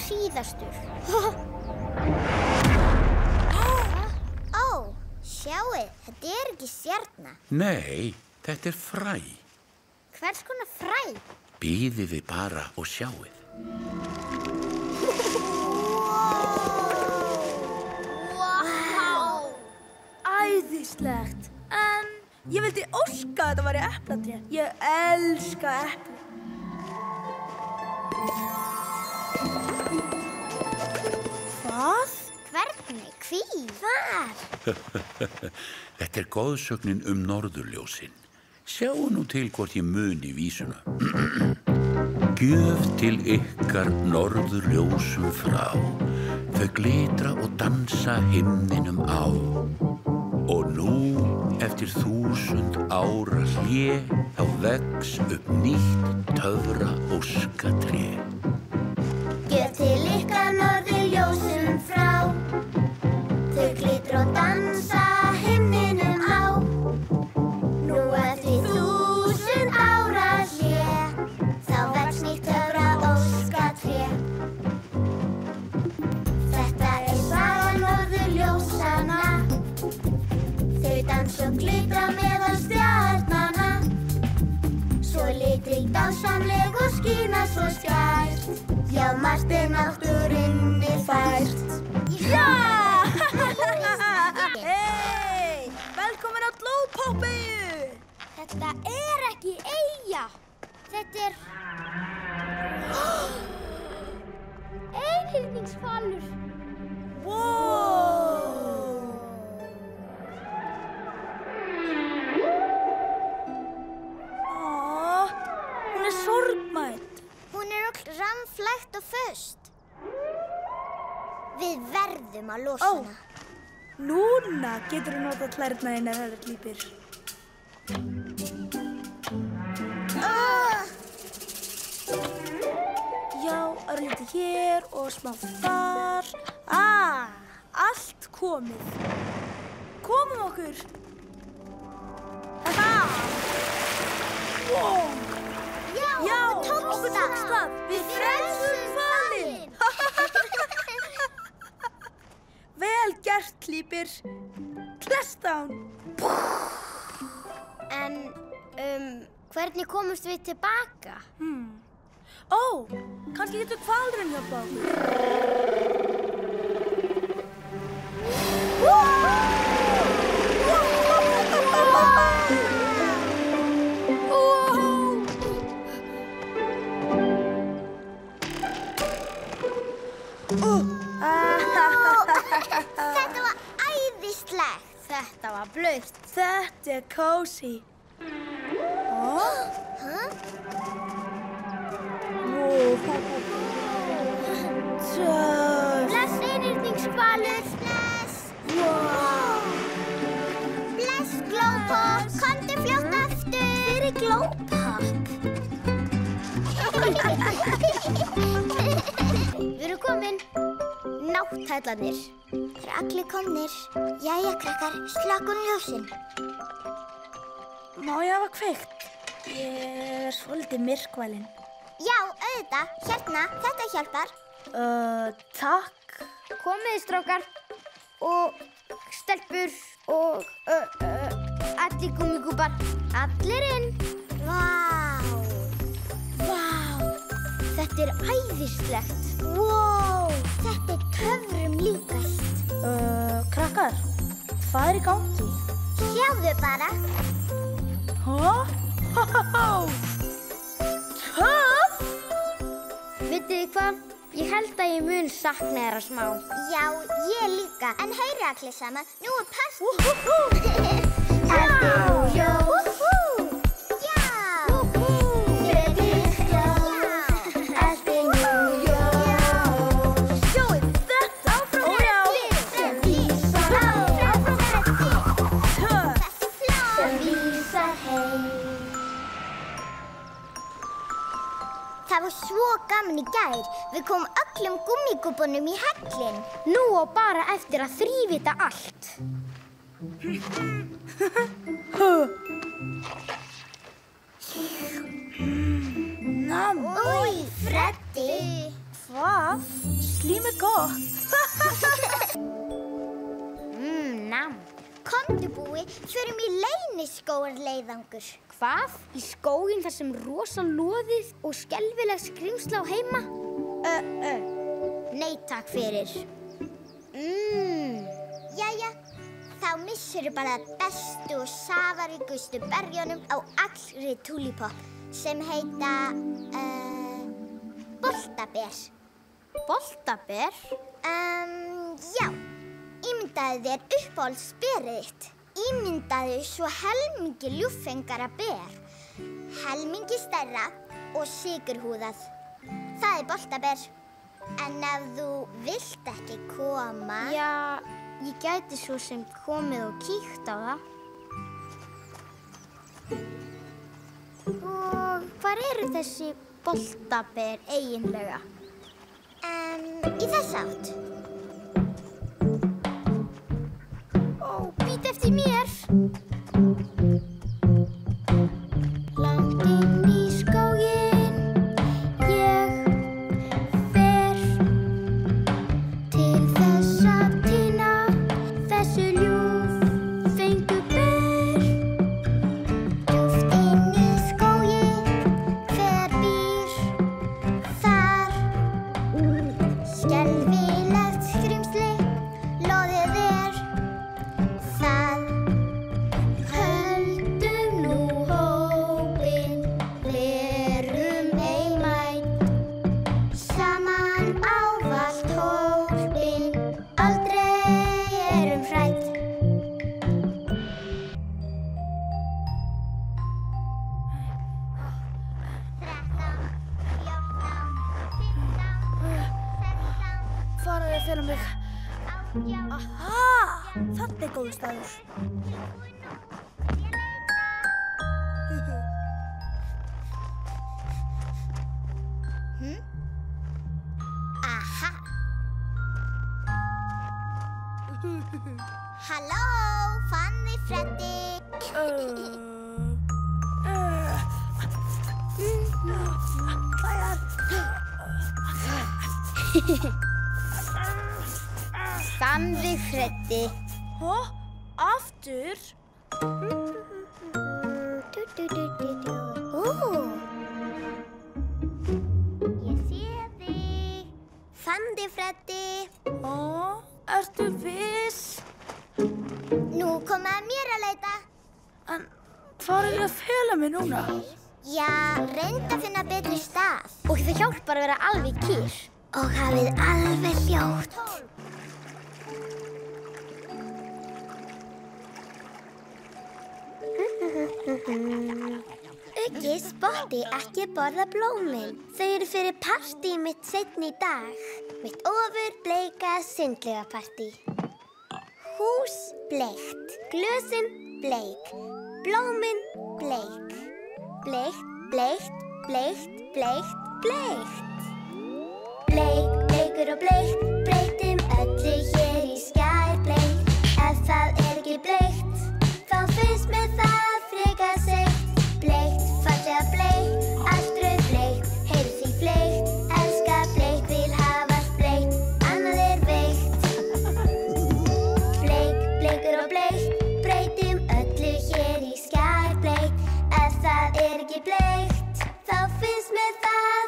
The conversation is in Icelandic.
síðastur. Ó, sjáið, þetta ekki stjarna. Nei, þetta fræ. Hvers konar fræ? Bíðið þið bara og sjáið. Vá! Æðislegt. En ég vildi óska að þetta væri eplatré. Ég elska epli. Hvað? Hvernig? Hví? Hvar? Þetta goðsögnin norðurljósin. Sjáu nú til hvort ég muni vísuna. Gjöf til ykkar norðurljósum frá. Þau glitra og dansa himninum á. Og nú, eftir 1000 ára hlé, þá vex upp nýtt töfra óskatré. Gjöf til ykkar norðurljósum frá. Þau glitra og dansa himninum á. Nú eftir 1000 ára hlé, þá vex nýtt töfra óskatré. Þetta saga norðurljósanna. Þau dansa og glitra meðal stjarnanna. Svo litrík, dásamleg og skína svo skært. Já, margt náttúrunni fært. Já! Hey! Velkomin á Glópoppeyju! Þetta ekki eyja. Þetta einhyrningshvalur. Wow! Hún sorgmædd. Hún öll rammflækt og föst. Við verðum að losa hana. Núna getur þú notað klærnar þínar, herra Klípir. Já, örlítið hér og smá þar. Allt komið. Komum okkur. Wow. Já, okkur tókst það. Við frelsum hvalinn. Vel gert, Klípir. Klesta hann. En, hvernig komumst við tilbaka? Kannski getur hvalurinn hjálpað okkur. Þetta var æðislegt. Þetta var blautt. Þetta kósí. Bless, einhyrningshvalur. Bless. Bless, Glópopp. Komdu fljótt aftur. Fyrir Glópopp. Við erum komin. Nátthællarnir. Þeir allir komnir. Jæja, krakkar, slökkun ljósin. Má ég hafa kveikt? Ég svolítið myrkvælin. Já, auðvitað. Hérna, þetta hjálpar. Takk. Komiði, strákar. Og stelpur og allir gúmmíkúbar. Allir inn. Vá. Þetta æðislegt. Wow, þetta töfrum líkast. Krakkar, hvað í gangi? Sjáðu bara. Töff! Vitið þið hvað? Ég held að ég mun sakna þeirra smá. Já, ég líka. En heyri allir saman, nú partí. Ertu nú ljós? Já! Fredrik ljós. Ertu nú ljós? Sjóið þetta! Áfram Fredrik! Sem vísar áfram Fredrik! Töff! Sem vísar heim. Það var svo gaman í gær. Við komum öllum gúmmíkúbunum í hellinn. Nú á bara eftir að þrífita allt. Új, Freddi. Hvað? gott. Nam. Komdu búi, förum í leyniskógarleiðangur. Hvað? Í skóginn þar sem rosa loðið og skelfileg skrímsli á heima? Nei, takk fyrir. Jæja, þá missirðu bara bestu og safaríkustu berjunum á allri Tulipopp sem heita, boltaber. Boltaber? Já, ímyndaðu þér uppáhaldsberið þitt. Ímyndaðu svo helmingi ljúffengara ber, helmingi stærra og sykurhúðað. Það er boltaber. En ef þú vilt ekki koma... Já, ég gæti svo sem komið og kíkt á það. Og hvar eru þessi boltaber eiginlega? Í þess átt. Bíddu eftir mér. Langt inn í skóginn ég fer til þess að tína þessu ljúffengu ber. Djúpt inn í skógi, hver býr þar? Skelfilegt skrímsli, loðið er það. Höldum nú hópinn, verum einmætt, Saman ávallt hólpin, aldrei erum hrædd. 13, 14, 15, 16, Hvar er að fela mig? 18. Aha! Þetta er góður staður. Aha. Halló, fann þig Freddi. Fann þig, Freddi. Hå? Aftur? Ég sé þig. Fann þig Freddi. Ertu viss? Nú komið að mér að leita. En hvar er ég að fela mig núna? Já, reyndu að finna betri stað. Og það hjálpar að vera alveg kýr. Og hafið alveg hljótt. Uggi, Spotti, ekki borða blómin. Þau eru fyrir partí mitt seinna í dag. Mitt ofurbleika sundlega partí. Hús bleikt, glösin bleik, blómin bleik. Bleikt, bleikt, bleikt, bleikt, bleikt. Bleik, bleikur og bleikt, breytum öllu hér í skærbleikt. Ef það er ekki bleikt, þá finnst mér það frekar seikt. Bleikt, fallega bleikt, allt rauð bleikt, heyrðu því bleikt. Elska bleikt, vil hafast bleikt, annað er veikt. Bleik, bleikur og bleikt, breytum öllu hér í skærbleikt. Ef það er ekki bleikt, þá finnst mér það